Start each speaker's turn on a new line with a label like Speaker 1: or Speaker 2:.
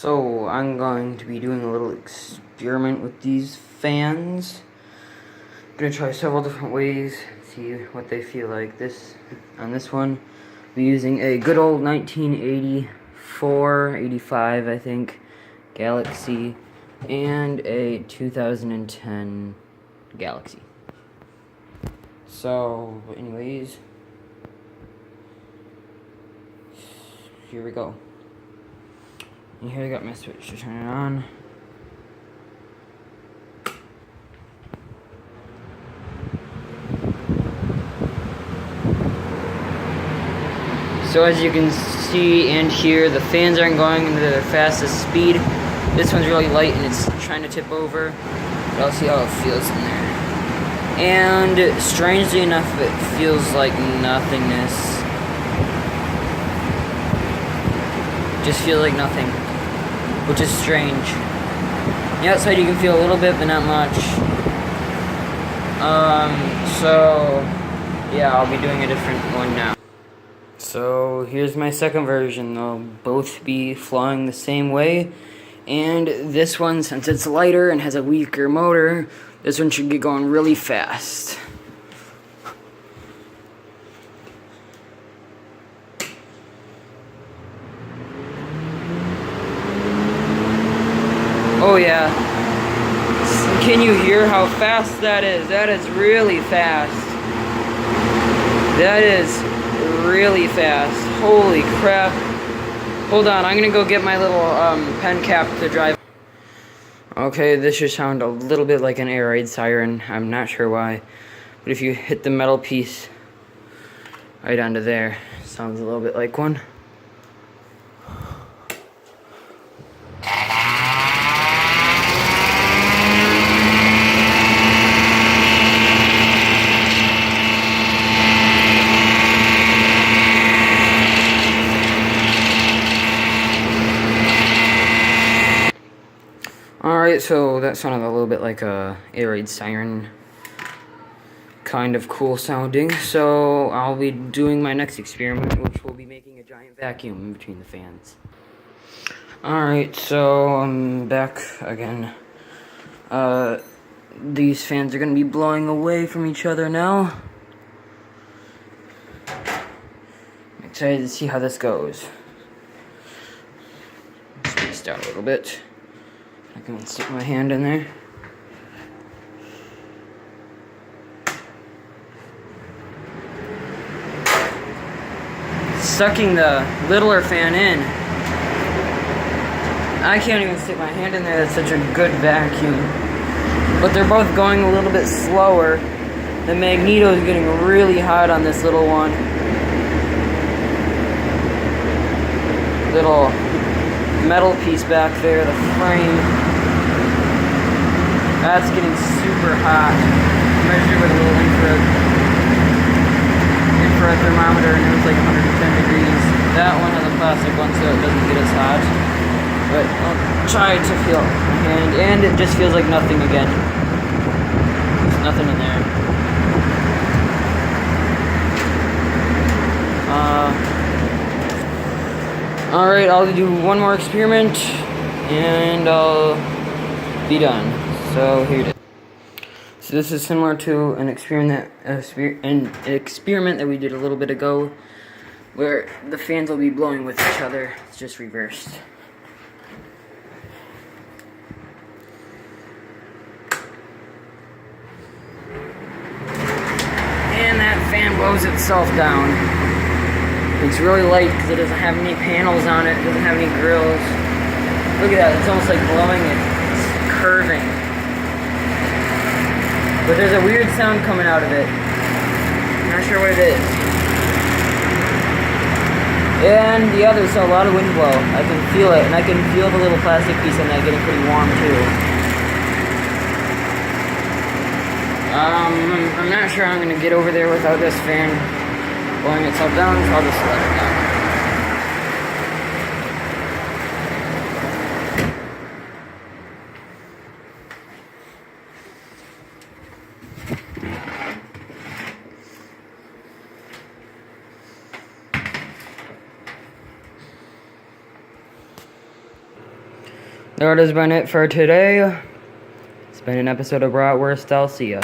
Speaker 1: So I'm going to be doing a little experiment with these fans. I'm gonna try several different ways, see what they feel like. On this one, we're using a good old 1984, 85 I think, Galaxy, and a 2010 Galaxy. So, anyways, here we go. And here I got my switch to turn it on. So as you can see and hear, the fans aren't going into their fastest speed. This one's really light and it's trying to tip over. But I'll see how it feels in there. And strangely enough, it feels like nothingness. Just feels like nothing, which is strange. The outside you can feel a little bit, but not much. So yeah, I'll be doing a different one now. So here's my second version. They'll both be flying the same way. And this one, since it's lighter and has a weaker motor, this one should get going really fast. Oh yeah. Can you hear how fast that is? That is really fast. That is really fast. Holy crap. Hold on, I'm gonna go get my little pen cap to drive. Okay, this should sound a little bit like an air raid siren. I'm not sure why. But if you hit the metal piece right onto there, it sounds a little bit like one. Alright, so that sounded a little bit like a air raid siren. Kind of cool sounding. So I'll be doing my next experiment, which will be making a giant vacuum in between the fans. Alright, so I'm back again. These fans are going to be blowing away from each other now. I'm excited to see how this goes. Spaced out a little bit. I can stick my hand in there. Sucking the littler fan in. I can't even stick my hand in there. That's such a good vacuum. But they're both going a little bit slower. The magneto is getting really hot on this little one. Little metal piece back there, the frame. That's getting super hot. I measured with a little infrared thermometer and it was like 110 degrees. That one has a plastic one so it doesn't get as hot. But I'll try to feel my hand and it just feels like nothing again. There's nothing in there. Alright, I'll do one more experiment and I'll be done. So here it is. So this is similar to an experiment that we did a little bit ago, where the fans will be blowing with each other. It's just reversed. And that fan blows itself down. It's really light because it doesn't have any panels on it. It doesn't have any grills. Look at that. It's almost like blowing it. It's curving. But there's a weird sound coming out of it. I'm not sure what it is. And yeah, there's a lot of wind blow. I can feel it. And I can feel the little plastic piece in that getting pretty warm too. I'm not sure I'm going to get over there without this fan blowing itself down, so I'll just let it down. That has been it for today. It's been an episode of Bratwurst. I'll see ya.